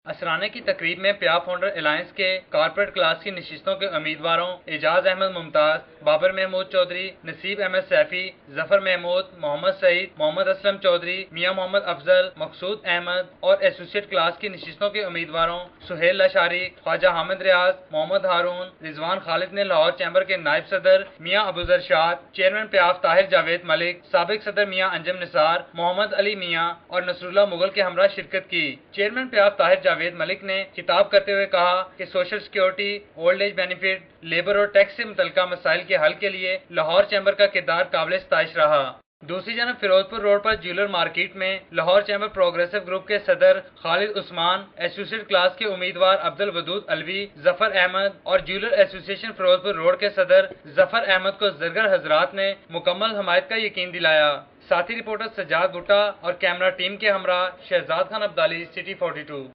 S7: اسرانے کی تقریب میں پیا فاؤنڈر الائنس کے کارپوریٹ کلاس کی نشستوں کے امیدواروں اعجاز احمد ممتاز، بابر محمود چودھری، نصیب احمد سیفی، ظفر محمود، محمد سعید، محمد اسلم چودھری، میاں محمد افضل، مقصود احمد اور ایسوسیٹ کلاس کی نشستوں کے امیدواروں سہیل لاشاری، خواجہ حامد ریاض، محمد ہارون، رضوان خالد نے لاہور چیمبر کے نائب صدر میاں ابوذرشاد، چیئرمین پیاف طاہر جاوید ملک، سابق صدر میاں انجم نثار، محمد علی میاں اور نصر اللہ مغل کے ہمراہ شرکت کی۔ چیئرمین پیاف طاہر جاوید ملک نے خطاب کرتے ہوئے کہا کہ social security, old age benefit, labour اور ٹیکس سے متعلقہ مسائل کے حل کے لیے لاہور چیمبر کا کردار قابل ستائش رہا۔ دوسری جانب فیروزپور روڈ پر جیولر مارکیٹ میں لاہور چیمبر پروگریسو گروپ کے صدر خالد عثمان، ایسوسیٹ کلاس کے امیدوار عبد الودود الوی، ظفر احمد اور جیولر ایسوسیشن فیروزپور روڈ کے صدر ظفر احمد کو زرگر حضرات نے مکمل حمایت کا یقین دلایا۔ ساتھی رپورٹر سجاد بھٹا اور کیمرہ ٹیم کے ہمراہ شہزاد خان عبدالی، سٹی 42۔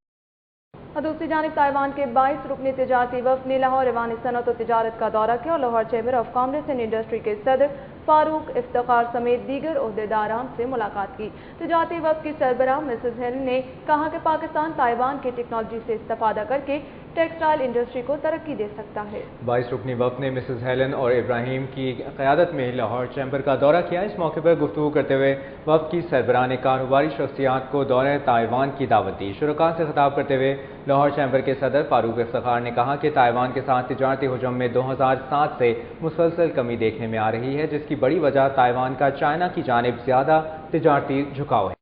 S2: اور دوسری جانب تائیوان کے 22 رکنی تجارتی وفد نے لاہور ایوان صنعت و تجارت کا دورہ کیا اور Lahore chamber of commerce and industry کے صدر فاروق افتخار سمیت دیگر عہدیداران سے ملاقات کی۔ تجارتی وفد کی سربراہ مسز ہیلن نے کہا کہ پاکستان تائیوان کی ٹیکنالوجی سے استفادہ کر کے ٹیکسٹائل انڈسٹری کو ترقی دے سکتا ہے۔
S1: 22 رکنی وفد نے مسز ہیلن اور ابراہیم کی قیادت میں لاہور چیمبر کا دورہ کیا۔ اس موقع پر گفتگو کرتے ہوئے وفد کی سربراہ نے کاروباری شخصیات کو دورہ تائیوان کی دعوت دی۔ شرکاء سے خطاب کرتے ہوئے لاہور چیمبر کے صدر فاروق افتخار نے کہا کہ تائیوان کے ساتھ تجارتی حجم میں 2007 سے مسلسل کمی دیکھنے میں آ رہی ہے، جس کی بڑی وجہ تائیوان کا چائنا کی جانب زیادہ تجارتی جھکاؤ ہے۔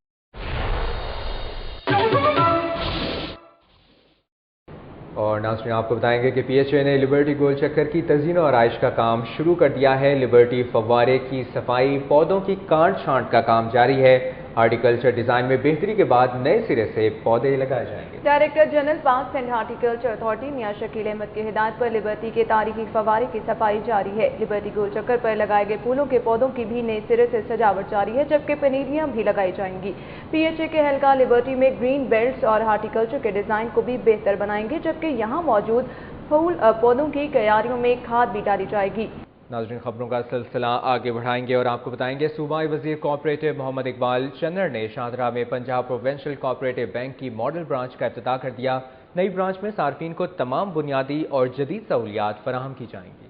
S1: اور ناظرین آپ کو بتائیں گے کہ پی ایچ اے نے لبرٹی گول چکر کی تزئین و آرائش کا کام شروع کر دیا ہے۔ لبرٹی فوارے کی صفائی، پودوں کی کاٹ چھانٹ کا کام جاری ہے۔ ہارٹیکلچر ڈیزائن میں بہتری کے بعد نئے سرے سے پودے لگائے جائیں گے۔
S2: Director general parks and horticulture authority میاں شکیل احمد کی ہدایت پر لبرٹی کے تاریخی فوارے کی صفائی جاری ہے۔ لبرٹی گول چکر پر لگائے گئے پھولوں کے پودوں کی بھی نئے سرے سے سجاوٹ جاری ہے، جبکہ پنیریاں بھی لگائی جائیں گی۔ پی ایچ اے کے اہلکار لبرٹی میں گرین بیلٹس اور ہارٹیکلچر کے ڈیزائن کو بھی بہتر بنائیں گے، جبکہ یہاں موجود پھول پودوں کی کیاریوں میں کھاد بھی ڈالی جائے گی۔
S1: ناظرین خبروں کا سلسلہ آگے بڑھائیں گے اور آپ کو بتائیں گے صوبائی وزیر کوآپریٹو محمد اقبال چنر نے شاہدرہ میں پنجاب پروونشل کوآپریٹو بینک کی ماڈل برانچ کا افتتاح کر دیا۔ نئی برانچ میں صارفین کو تمام بنیادی اور جدید سہولیات فراہم کی جائیں گی۔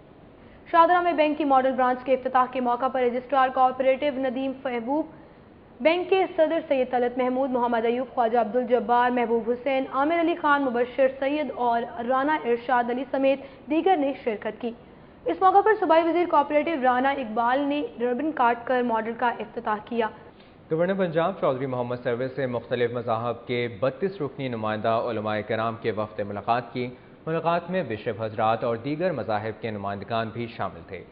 S5: شاہدرہ میں بینک کی ماڈل برانچ کے افتتاح کے موقع پر رجسٹرار کوآپریٹو ندیم محبوب، بینک کے صدر سید طلعت محمود، محمد ایوب، خواجہ عبدالجبار، محبوب حسین، عامر علی خان، مبشر سید اور رانا ارشاد علی سمیت دیگر نے شرکت کی۔ اس موقع پر صوبائی وزیر کوآپریٹو رانا اقبال نے ربن کاٹ کر ماڈل کا افتتاح کیا۔
S1: گورنر پنجاب چودھری محمد سروس سے مختلف مذاہب کے 32 رکنی نمائندہ علماء کرام کے وفد ملاقات کی۔ ملاقات میں بشپ حضرات اور دیگر مذاہب کے نمائندگان بھی شامل تھے۔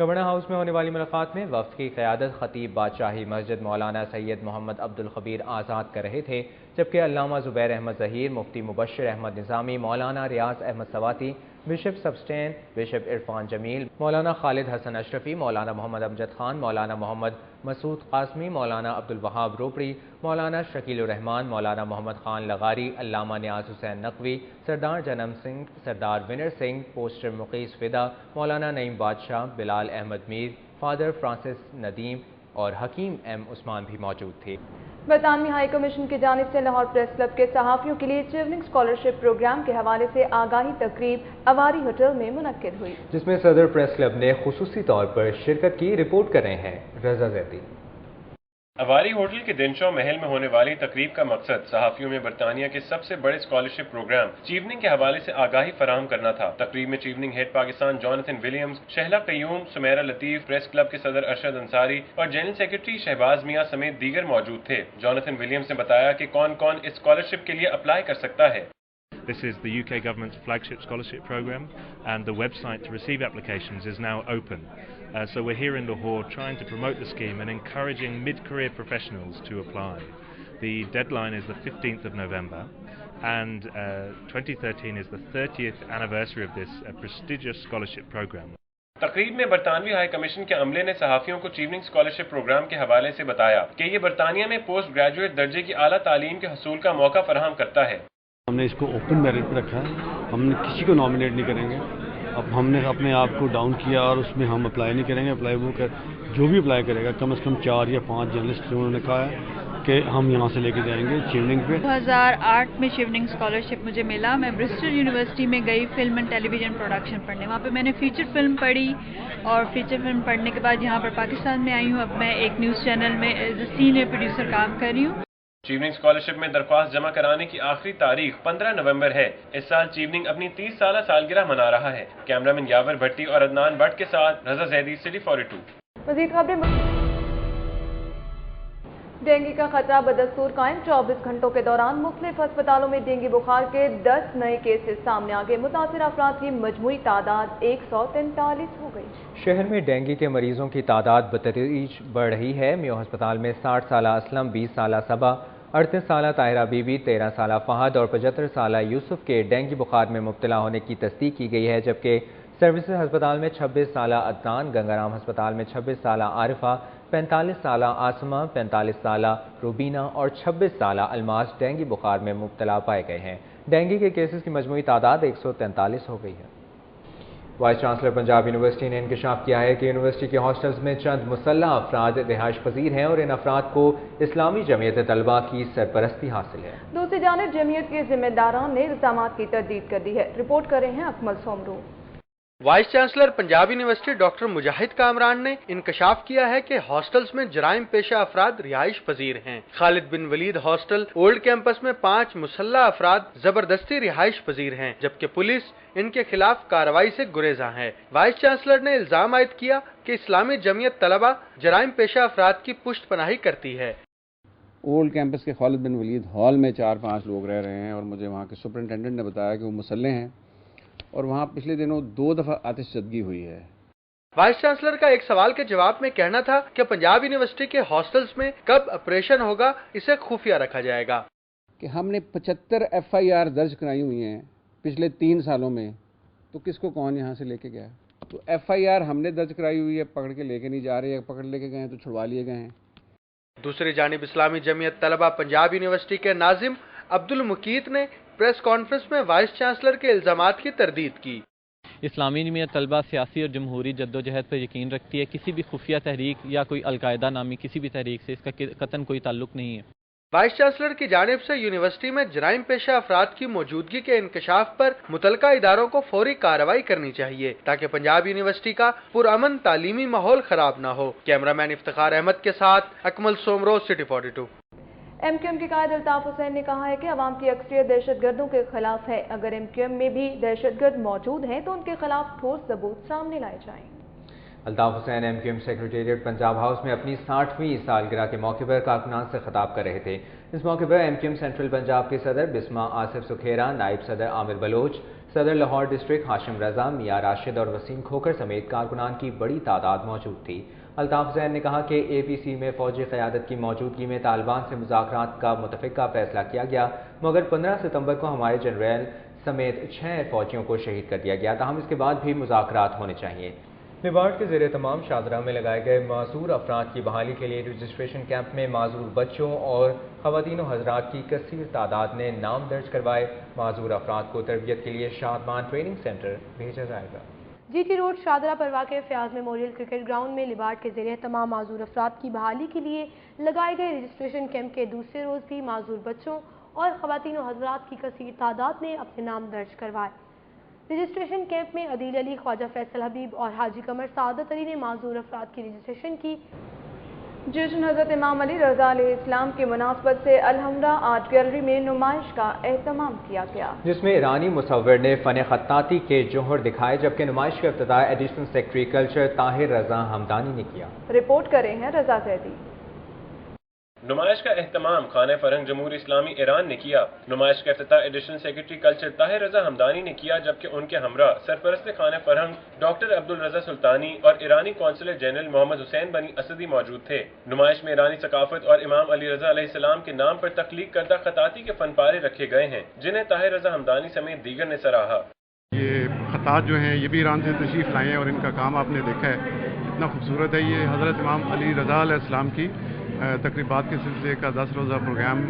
S1: گورنر ہاؤس میں ہونے والی ملاقات میں وفد کی قیادت خطیب بادشاہی مسجد مولانا سید محمد عبدالخبیر آزاد کر رہے تھے، جبکہ علامہ زبیر احمد ظہیر، مفتی مبشر احمد نظامی، مولانا ریاض احمد سواتی، بشپ سبسٹین، بشپ عرفان جمیل، مولانا خالد حسن اشرفی، مولانا محمد امجد خان، مولانا محمد مسعود قاسمی، مولانا عبدالوہاب روپڑی، مولانا شکیل الرحمان، مولانا محمد خان لغاری، علامہ نیاز حسین نقوی، سردار جنم سنگھ، سردار ونر سنگھ، پوسٹر مقیس فدا، مولانا نعیم بادشاہ، بلال احمد میر، فادر فرانسس ندیم اور حکیم ایم عثمان بھی موجود تھے۔
S2: برطانوی ہائی کمیشن کی جانب سے لاہور پریس کلب کے صحافیوں کے لیے چیوننگ اسکالرشپ پروگرام کے حوالے سے آگاہی تقریب اواری ہوٹل میں منعقد ہوئی،
S1: جس میں صدر پریس کلب نے خصوصی طور پر شرکت کی۔ رپورٹ کر رہے ہیں رضا زیدی۔
S9: अवारी होटल के दिनशॉ महल में होने वाली तकरीब का मकसद सहाफियों में बरतानिया के सबसे बड़े स्कॉलरशिप प्रोग्राम चीवनिंग के हवाले से आगाही फराहम करना था। तकरीब में Chevening head Pakistan Jonathan Williams, Shehla Qayyum, Sumaira Latif, press club के सदर अरशद अंसारी और जनरल सेक्रेटरी शहबाज मियां समेत दीगर मौजूद थे। जॉनथन विलियम्स ने बताया कि कौन कौन इस स्कॉलरशिप के लिए अप्लाई कर सकता है।
S10: This is the UK government's flagship scholarship programme, and the website to receive applications is now open. So we're here in Lahore trying to promote the scheme and encouraging mid-career professionals to apply. The deadline is the 15th of November, and 2013 is the 30th anniversary of this prestigious scholarship programme.
S9: तकरीब में बरतानवी high commission के अमले ने सहाफियों को Chevening scholarship programme के हवाले से बताया कि ये बरतानिया में पोस्ट ग्रेजुएट दर्जे की आला तालीम के हसूल का मौका फराहम करता है।
S11: हमने इसको ओपन मेरिट पर रखा है, हमने किसी को नॉमिनेट नहीं करेंगे। अब हमने अपने आप को डाउन किया और उसमें हम अप्लाई नहीं करेंगे। अप्लाई वो कर जो भी अप्लाई करेगा कम से कम 4 या 5 जर्नलिस्ट उन्होंने कहा है कि हम यहाँ से लेके जाएंगे चीवनिंग पे।
S12: 2008 में चीवनिंग स्कॉलरशिप मुझे मिला। मैं ब्रिस्टल यूनिवर्सिटी में गई फिल्म एंड टेलीविज़न प्रोडक्शन पढ़ने। वहाँ पे मैंने फीचर फिल्म पढ़ी और फीचर फिल्म पढ़ने के बाद यहाँ पर पाकिस्तान में आई हूँ। अब मैं एक न्यूज़ चैनल में एज ए सीनियर प्रोड्यूसर काम कर रही हूँ।
S9: चीवनिंग स्कॉलरशिप में दरख्वास्त जमा कराने की आखिरी तारीख 15 नवंबर है। इस साल चीवनिंग अपनी 30 साल सालगिरह मना रहा है। कैमरामैन यावर भट्टी और अदनान भट्ट के साथ रजा जैदी, सिटी 42।
S2: मज़ीद खबरें। डेंगू का खतरा बदस्तूर कायम। 24 घंटों के दौरान मुख्तलिफ अस्पतालों में डेंगू बुखार के 10 नए केसेस सामने आ गए। मुतासिर अफराद की मजमूई तादाद 143 हो गई।
S1: शहर में डेंगू के मरीजों की तादाद बतदरीज बढ़ रही है। मियो अस्पताल में 60 साल असलम, 20 साल सबा, 38 साल ताहिरा बीबी, 13 साल फहद और 75 साल यूसुफ के डेंगू बुखार में मुब्तला होने की तस्दीक की गई है, जबकि सर्विसेज अस्पताल में 26 साल अदनान, गंगाराम अस्पताल में 26 साल आरिफा, 45 साल आसमा, 45 साल रूबीना और 26 साल अलमास डेंगू बुखार में मुब्तला पाए गए हैं। डेंगू के केसेस की मजमूई तादाद 143 हो गई है। वाइस चांसलर पंजाब यूनिवर्सिटी ने इंकशाफ किया है कि यूनिवर्सिटी के हॉस्टल्स में चंद मुसल्लह अफराद रिहाइश पजीर हैं और इन अफराद को इस्लामी जमीयत तलबा की सरपरस्ती हासिल है।
S2: दूसरी जानिब जमीयत के जिम्मेदारान ने इल्जामात की तरदीद कर दी है। रिपोर्ट कर रहे हैं Akmal Soomro.
S13: Vice chancellor Punjab university doctor Mujahid Kamran ने इंकशाफ किया है कि हॉस्टल्स में जराइम पेशा अफराद रिहाइश पजीर हैं। खालिद बिन वलीद हॉस्टल ओल्ड कैंपस में 5 मुसल्लह अफराद जबरदस्ती रिहाइश पजीर हैं, जबकि पुलिस इनके खिलाफ कार्रवाई से गुरेजा है। वाइस चांसलर ने इल्जाम आयद किया कि इस्लामी जमीयत तलबा जराइम पेशा अफराद की पुष्ट पनाही करती है।
S4: ओल्ड कैंपस के खालिद बिन वलीद हॉल में 4-5 लोग रह रहे हैं और मुझे वहाँ के सुपरिटेंडेंट ने बताया कि वो मुसल्ले हैं और वहाँ पिछले दिनों 2 दफ़ा आतिशज़दगी हुई है।
S13: वाइस चांसलर का एक सवाल के जवाब में कहना था कि पंजाब यूनिवर्सिटी के हॉस्टल्स में कब ऑपरेशन होगा, इसे खुफिया रखा जाएगा।
S4: कि हमने 75 FIR दर्ज कराई हुई हैं पिछले 3 सालों में, तो किसको कौन यहाँ से लेके गया? तो FIR हमने दर्ज कराई हुई है, पकड़ के लेके नहीं जा रहे हैं, पकड़ लेके गए हैं तो छुड़वा लिए गए हैं।
S13: दूसरी जानिब इस्लामी जमीयत तलबा पंजाब यूनिवर्सिटी के नाजिम अब्दुल मुकीत ने प्रेस कॉन्फ्रेंस में वाइस चांसलर के इल्जामात की तरदीद की।
S14: इस्लामी जमीयत तलबा सियासी और जमहूरी जद्दोजहद पर यकीन रखती है। किसी भी खुफिया तहरीक या कोई अलकायदा नामी किसी भी तहरीक से इसका कतन कोई ताल्लुक नहीं है।
S13: वाइस चांसलर की जानिब से यूनिवर्सिटी में जराइम पेशा अफराद की मौजूदगी के इंकशाफ पर मुतलका इदारों को फौरी कार्रवाई करनी चाहिए ताकि पंजाब यूनिवर्सिटी का पुरअमन तालीमी माहौल खराब न हो। कैमरामैन इफ्तिखार अहमद के साथ अकमल सोमरो, सिटी 42।
S2: MQM के कायद अल्ताफ हुसैन ने कहा है कि अवाम की अक्सरियत दहशतगर्दों के खिलाफ है। अगर MQM में भी दहशतगर्द मौजूद हैं तो उनके खिलाफ ठोस सबूत सामने लाए जाएं।
S1: Altaf Hussain MQM secretariat Punjab house में अपनी 60वीं सालगिरह के मौके पर कारकुनान से खिताब कर रहे थे। इस मौके पर MQM सेंट्रल पंजाब के सदर बिस्मा आसिफ सुखेरा, नायब सदर आमिर बलोच, सदर लाहौर डिस्ट्रिक्ट हाशिम रजा, मियां राशिद और वसीम खोकर समेत कारकुनान की बड़ी तादाद मौजूद थी। अल्ताफ हुसैन ने कहा कि APC में फौजी क़यादत की मौजूदगी में तालिबान से मुज़ाकरात का मुतफ़िक़ा फैसला किया गया, मगर 15 सितंबर को हमारे जनरल समेत 6 फौजियों को शहीद कर दिया गया। ताहम इसके बाद भी मुज़ाकरात होने चाहिए। मेवाड़ के ज़ेरे तमाम शाहदरा में लगाए गए माजूर अफराद की बहाली के लिए रजिस्ट्रेशन कैंप में माजूर बच्चों और ख़वातीन व हज़रात की कसीर तादाद ने नाम दर्ज करवाए। माजूर अफराद को तरबियत के लिए शादमान ट्रेनिंग सेंटर भेजा जाएगा।
S5: GT रोड शाहदरा पर वाक़ फ़याज़ मेमोरियल क्रिकेट ग्राउंड में लिबार्ड के ज़ेरे तमाम माजूर अफराद की बहाली के लिए लगाए गए रजिस्ट्रेशन कैंप के दूसरे रोज़ भी माजूर बच्चों और ख़वातीन व हज़रात की कसीर तादाद ने अपने नाम दर्ज करवाए। रजिस्ट्रेशन कैंप में अदील अली, ख्वाजा फैसल हबीब और हाजी कमर सादत अली ने माजूर अफराद की रजिस्ट्रेशन की।
S2: जश्न हज़रत इमाम अली रज़ा अलैहिस्सलाम की मुनासबत से अलहमरा आर्ट गैलरी में नुमाइश का एहतमाम किया गया, जिसमें ईरानी मुसव्विर ने फ़न ख़त्ताती के जौहर दिखाए, जबकि नुमाइश का इफ्तिताह एडिशनल सेक्रेटरी कल्चर ताहिर रज़ा हमदानी ने किया। रिपोर्ट करे हैं रज़ा ज़ैदी।
S9: नुमाइश का एहतमाम खाने फरहंग जमहूरी इस्लामी ईरान ने किया। नुमाइश का इफ्तिताह एडिशनल सेक्रेटरी कल्चर ताहिर रज़ा हमदानी ने किया, जबकि उनके हमरा सरपरस्त खाने फरहंग डॉक्टर अब्दुल रज़ा सुल्तानी और ईरानी कौंसलर जनरल मोहम्मद हुसैन बनी असदी मौजूद थे। नुमाइश में ईरानी सकाफत और इमाम अली रज़ा अलैहिस्सलाम के नाम पर तख्लीक करदा खताती के फनपारे रखे गए हैं, जिन्हें ताहिर रज़ा हमदानी समेत दीगर ने सराहा।
S15: ये खतात जो हैं ये भी ईरान से तशरीफ़ लाए हैं और इनका काम आपने देखा है, इतना खूबसूरत है। ये हज़रत इमाम अली रज़ा अलैहिस्सलाम की तकरीबात के सिलसिले का 10 रोज़ा प्रोग्राम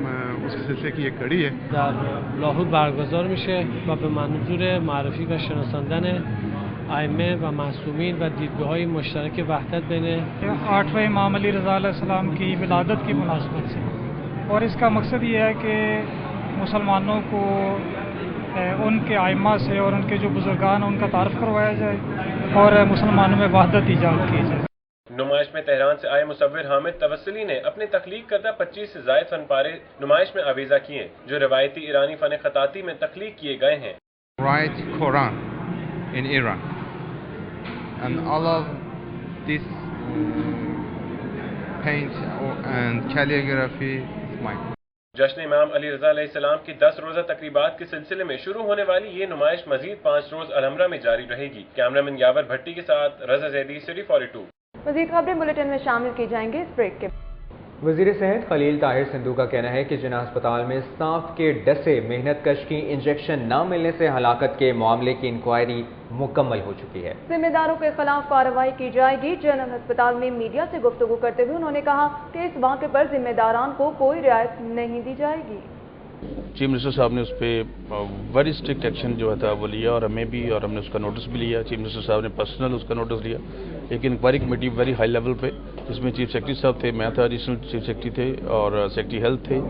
S15: उस सिलसिले की एक कड़ी है।
S16: در لاهور برگزار میشه و به منظور معرفی و شناساندن ائمه و معصومین و دیدگاه‌های مشترک وحدت بین
S17: 8ویں امام علی رضا علیہ السلام کی ولادت کی مناسبت سے، اور اس کا مقصد یہ ہے کہ مسلمانوں کو ان کے ائمہ سے اور ان کے جو بزرگان ہیں ان کا تعارف کروایا جائے اور مسلمانوں میں وحدت ایجاد کی جائے۔
S9: نمائش میں تہران سے آئے مصور حامد توسلی نے اپنے تخلیق کردہ 25 سے زائد فن پارے نمائش میں آویزہ کیے، جو روایتی ایرانی فن خطاطی میں تخلیق کیے گئے ہیں۔
S18: Write Quran in Iran, and all of this paint and calligraphy is mine.
S9: جشن امام علی رضا علیہ السلام کی 10 روزہ تقریبات کے سلسلے میں شروع ہونے والی یہ نمائش مزید 5 روز الحمرہ میں جاری رہے گی۔ کیمرامین یاور بھٹی کے ساتھ رضا زیدی، سٹی 42۔
S2: مزید خبریں بلیٹن میں شامل کی جائیں گے اس بریک کے۔
S1: وزیر صحت خلیل طاہر سندھو کا کہنا ہے کہ جناح ہسپتال میں اسٹاف کے ڈسے محنت کش کی انجیکشن نہ ملنے سے ہلاکت کے معاملے کی انکوائری مکمل ہو چکی ہے۔ ذمہ داروں کے خلاف کارروائی کی جائے گی۔ جنرل ہسپتال میں میڈیا سے گفتگو کرتے ہوئے انہوں نے کہا کہ اس واقعے پر ذمہ داران کو کوئی رعایت نہیں دی جائے گی۔
S19: چیف منسٹر صاحب نے اس پہ ویری اسٹرکٹ ایکشن جو تھا وہ لیا، اور ہمیں بھی، اور ہم نے اس کا نوٹس بھی لیا۔ چیف منسٹر صاحب نے پرسنل اس کا نوٹس لیا۔ ایک inquiry committee very high level پہ، جس میں چیف سیکرٹری صاحب تھے، میں تھا، ایڈیشنل چیف سیکرٹری تھے، اور سیکرٹری ہیلتھ تھے،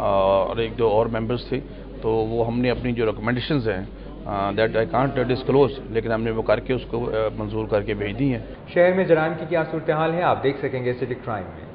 S19: اور ایک دو اور ممبرس تھے۔ تو وہ ہم نے اپنی جو ریکمنڈیشنز ہیں دیٹ آئی کانٹ ڈسکلوز، لیکن ہم نے وہ کر کے اس کو منظور کر کے بھیج دی ہیں۔
S1: شہر میں جرائم کی کیا صورتحال ہے آپ دیکھ سکیں گے سٹی کرائم میں۔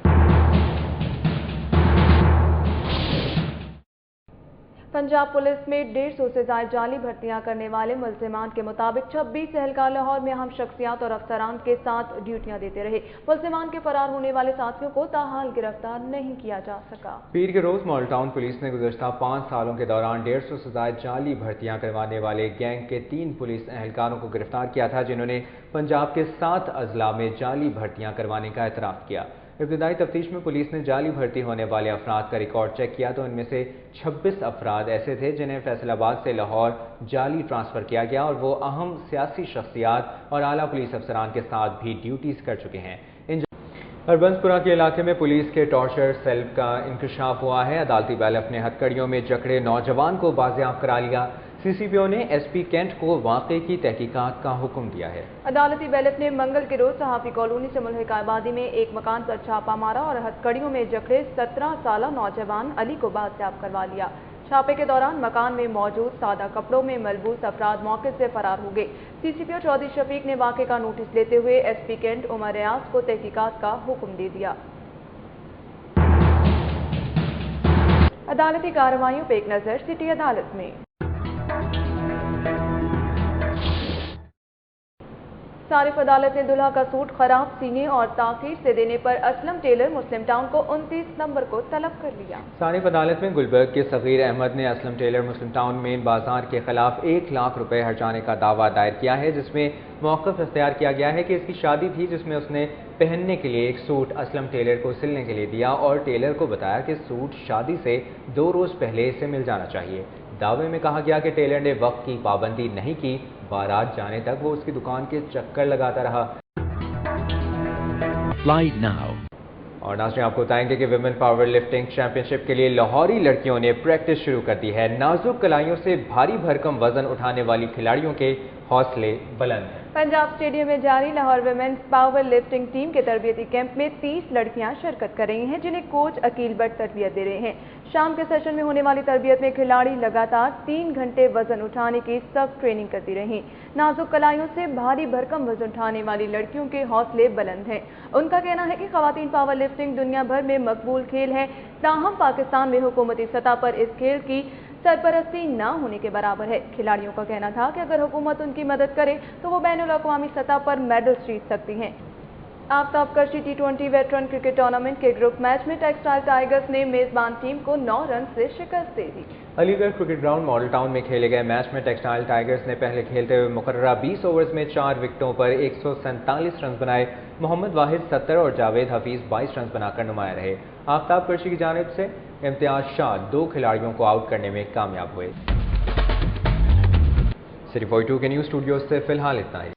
S1: پنجاب پولیس میں 150 سے زائد جعلی بھرتیاں کرنے والے ملزمان کے مطابق 26 اہلکار لاہور میں اہم شخصیات اور افسران کے ساتھ ڈیوٹیاں دیتے رہے۔ ملزمان کے فرار ہونے والے ساتھیوں کو تاحال گرفتار نہیں کیا جا سکا۔ پیر کے روز ماڈل ٹاؤن پولیس نے گزشتہ 5 سالوں کے دوران 150 سے زائد جعلی بھرتیاں کروانے والے گینگ کے 3 پولیس اہلکاروں کو گرفتار کیا تھا، جنہوں نے پنجاب کے 7 اضلاع میں جعلی بھرتیاں کروانے کا اعتراف کیا۔ ابتدائی تفتیش میں پولیس نے جعلی بھرتی ہونے والے افراد کا ریکارڈ چیک کیا تو ان میں سے 26 افراد ایسے تھے جنہیں فیصل آباد سے لاہور جعلی ٹرانسفر کیا گیا، اور وہ اہم سیاسی شخصیات اور اعلیٰ پولیس افسران کے ساتھ بھی ڈیوٹیز کر چکے ہیں۔ ہربنس پورہ کے علاقے میں پولیس کے ٹارچر سیل کا انکشاف ہوا ہے۔ عدالتی بیلٹ نے ہتھکڑیوں میں جکڑے نوجوان کو بازیاب کرا لیا۔ سی سی پی او نے ایس پی کینٹ کو واقعے کی تحقیقات کا حکم دیا ہے۔ عدالتی بیلٹ نے منگل کے روز صحافی کالونی سے ملحقہ آبادی میں ایک مکان پر چھاپہ مارا اور ہتھکڑیوں میں جکڑے 17 سالہ نوجوان علی کو بازیاب کروا لیا۔ چھاپے کے دوران مکان میں موجود سادہ کپڑوں میں ملبوس افراد موقع سے فرار ہو گئے۔ سی سی پی او چودھری شفیق نے واقعے کا نوٹس لیتے ہوئے ایس پی کینٹ عمر ریاض کو تحقیقات کا حکم دے دیا۔ عدالتی کارروائیوں پہ ایک نظر سٹی عدالت میں۔ صارف عدالت نے دلہا کا سوٹ خراب سینے اور تاخیر سے دینے پر اسلم ٹیلر مسلم ٹاؤن کو 29 نمبر کو طلب کر لیا۔ صارف عدالت میں گلبرگ کے صغیر احمد نے اسلم ٹیلر مسلم ٹاؤن مین بازار کے خلاف 1 لاکھ روپے ہرجانے کا دعویٰ دائر کیا ہے، جس میں موقف اختیار کیا گیا ہے کہ اس کی شادی تھی جس میں اس نے پہننے کے لیے ایک سوٹ اسلم ٹیلر کو سلنے کے لیے دیا اور ٹیلر کو بتایا کہ سوٹ شادی سے 2 روز پہلے اسے مل جانا چاہیے۔ دعوے میں کہا گیا کہ ٹیلر نے وقت کی پابندی نہیں کی، بارات جانے تک وہ اس کی دکان کے چکر لگاتا رہا۔ اور ناظرین آپ کو بتائیں گے کہ ویمن پاور لفٹنگ چیمپئن شپ کے لیے لاہوری لڑکیوں نے پریکٹس شروع کر دی ہے۔ نازک کلائیوں سے بھاری بھرکم وزن اٹھانے والی کھلاڑیوں کے حوصلے بلند ہیں۔
S2: पंजाब स्टेडियम में जारी Lahore women's power lifting team के तरबियती कैंप में 30 लड़कियां शिरकत कर रही हैं, जिन्हें कोच अकील भट्ट तरबियत दे रहे हैं। शाम के सेशन में होने वाली तरबियत में खिलाड़ी लगातार 3 घंटे वजन उठाने की सख्त ट्रेनिंग करती रहीं। नाजुक कलाइयों से भारी भरकम वजन उठाने वाली लड़कियों के हौसले बुलंद हैं। उनका कहना है कि खवातीन पावर लिफ्टिंग दुनिया भर में मकबूल खेल है, ताहम पाकिस्तान में हुकूमती सतह पर इस खेल की सरपरस्ती न होने के बराबर है। खिलाड़ियों का कहना था कि अगर हुकूमत उनकी मदद करे तो वो बैनुल अक़वामी सतह पर मेडल जीत सकती हैं। आफ्ताब करशी टी20 वेटरन क्रिकेट टूर्नामेंट के ग्रुप मैच में टेक्सटाइल टाइगर्स ने मेजबान टीम को 9 रन से शिकस्त दे दी।
S1: Aligarh cricket ground model town में खेले गए मैच में टेक्सटाइल टाइगर्स ने पहले खेलते हुए मुकर्ररा 20 ओवर्स में 4 विकेटों पर 147 रन बनाए। मोहम्मद वाहिद 70 और जावेद हफीज 22 रन बनाकर नुमाया रहे। आफ्ताब करशी की जानिब से इम्तियाज शाह 2 खिलाड़ियों को आउट करने में कामयाब हुए। सिटी 42 के न्यूज़ स्टूडियो से फिलहाल इतना ही।